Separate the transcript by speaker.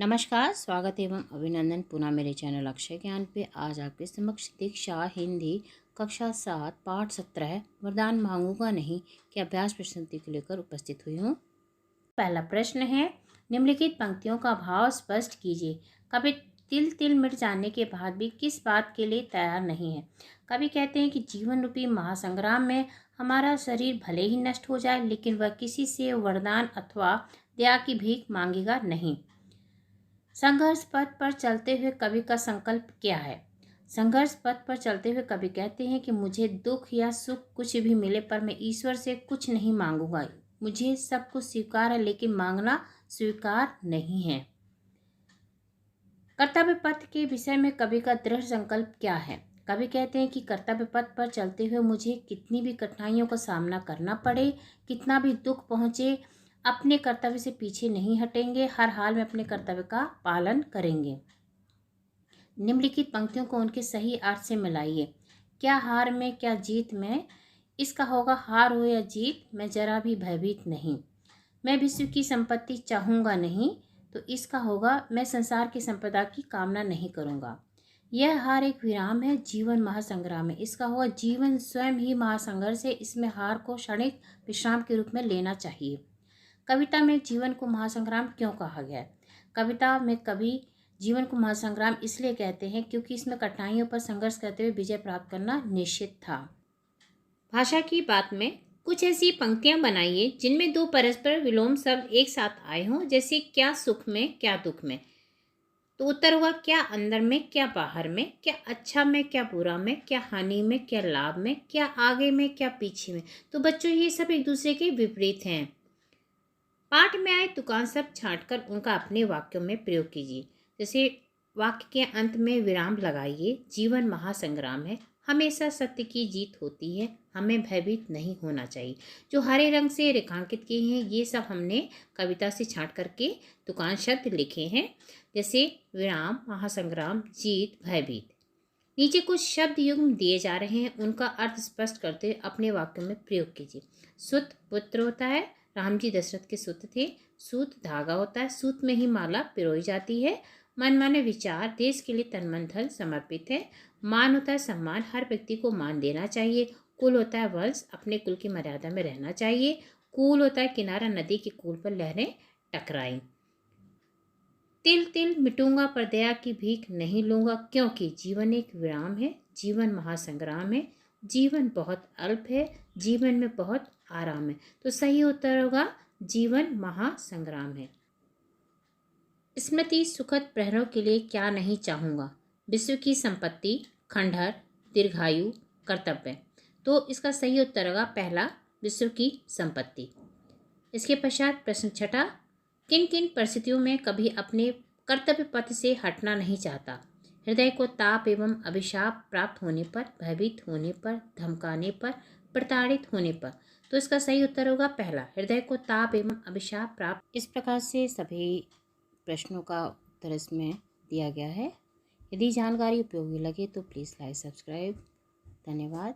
Speaker 1: नमस्कार, स्वागत एवं अभिनंदन पुनः मेरे चैनल अक्षय ज्ञान पे। आज आपके समक्ष दीक्षा हिंदी कक्षा 7 पाठ 17 वरदान मांगूंगा नहीं के अभ्यास प्रस्तुति को लेकर उपस्थित हुई हूँ। पहला प्रश्न है, निम्नलिखित पंक्तियों का भाव स्पष्ट कीजिए। कभी तिल तिल मिट जाने के बाद भी किस बात के लिए तैयार नहीं है। कवि कहते हैं कि जीवन रूपी महासंग्राम में हमारा शरीर भले ही नष्ट हो जाए, लेकिन वह किसी से वरदान अथवा दया की भीख मांगेगा नहीं। संघर्ष पथ पर चलते हुए कवि का संकल्प क्या है। संघर्ष पथ पर चलते हुए कवि कहते हैं कि मुझे दुख या सुख कुछ भी मिले, पर मैं ईश्वर से कुछ नहीं मांगूंगा। मुझे सब कुछ स्वीकार है, लेकिन मांगना स्वीकार नहीं है। कर्तव्य पथ के विषय में कवि का दृढ़ संकल्प क्या है। कवि कहते हैं कि कर्तव्य पथ पर चलते हुए मुझे कितनी भी कठिनाइयों का सामना करना पड़े, कितना भी दुख पहुंचे, अपने कर्तव्य से पीछे नहीं हटेंगे। हर हाल में अपने कर्तव्य का पालन करेंगे। निम्नलिखित पंक्तियों को उनके सही अर्थ से मिलाइए। क्या हार में, क्या जीत में। इसका होगा, हार हो या जीत, मैं जरा भी भयभीत नहीं। मैं विश्व की संपत्ति चाहूँगा नहीं, तो इसका होगा, मैं संसार की संपदा की कामना नहीं करूँगा। यह हार एक विराम है, जीवन महासंग्राम है। इसका होगा, जीवन स्वयं ही महासंघर्ष है, इसमें हार को क्षणिक विश्राम के रूप में लेना चाहिए। कविता में जीवन को महासंग्राम क्यों कहा गया है। कविता में कवि जीवन को महासंग्राम इसलिए कहते हैं क्योंकि इसमें कठिनाइयों पर संघर्ष करते हुए विजय प्राप्त करना निश्चित था। भाषा की बात में कुछ ऐसी पंक्तियां बनाइए जिनमें दो परस्पर विलोम शब्द एक साथ आए हों, जैसे क्या सुख में क्या दुख में। तो उत्तर होगा, क्या अंदर में क्या बाहर में, क्या अच्छा में क्या बुरा में, क्या हानि में क्या लाभ में, क्या आगे में क्या पीछे में। तो बच्चों, ये सब एक दूसरे के विपरीत हैं। पाठ में आए तुकान शब्द छांटकर उनका अपने वाक्यों में प्रयोग कीजिए। जैसे वाक्य के अंत में विराम लगाइए। जीवन महासंग्राम है, हमेशा सत्य की जीत होती है, हमें भयभीत नहीं होना चाहिए। जो हरे रंग से रेखांकित किए हैं, ये सब हमने कविता से छांट करके तुकान शब्द लिखे हैं। जैसे विराम, महासंग्राम, जीत, भयभीत। नीचे कुछ शब्द युग्म दिए जा रहे हैं, उनका अर्थ स्पष्ट करते हुए अपने वाक्यों में प्रयोग कीजिए। सुत पुत्र होता है, राम जी दशरथ के सुत थे। सूत धागा होता है, सूत में ही माला पिरोई जाती है। मन माने विचार, देश के लिए तन मन धन समर्पित है। मान होता है सम्मान, हर व्यक्ति को मान देना चाहिए। कुल होता है वंश, अपने कुल की मर्यादा में रहना चाहिए। कूल होता है किनारा, नदी के कूल पर लहरें टकराई। तिल तिल मिटूंगा पर दया की भीख नहीं लूंगा, क्योंकि जीवन एक विराम है, जीवन महासंग्राम है, जीवन बहुत अल्प है, जीवन में बहुत आराम है। तो सही उत्तर होगा, जीवन महासंग्राम है। स्मृति सुखद प्रहरों के लिए क्या नहीं चाहूँगा। विश्व की संपत्ति, खंडहर, दीर्घायु, कर्तव्य। तो इसका सही उत्तर होगा पहला, विश्व की संपत्ति। इसके पश्चात प्रश्न छठा, किन किन परिस्थितियों में कभी अपने कर्तव्य पथ से हटना नहीं चाहता। हृदय को ताप एवं अभिशाप प्राप्त होने पर, भयभीत होने पर, धमकाने पर, प्रताड़ित होने पर। तो इसका सही उत्तर होगा पहला, हृदय को ताप एवं अभिशाप प्राप्त। इस प्रकार से सभी प्रश्नों का उत्तर इसमें दिया गया है। यदि जानकारी उपयोगी लगे तो प्लीज़ लाइक सब्सक्राइब। धन्यवाद।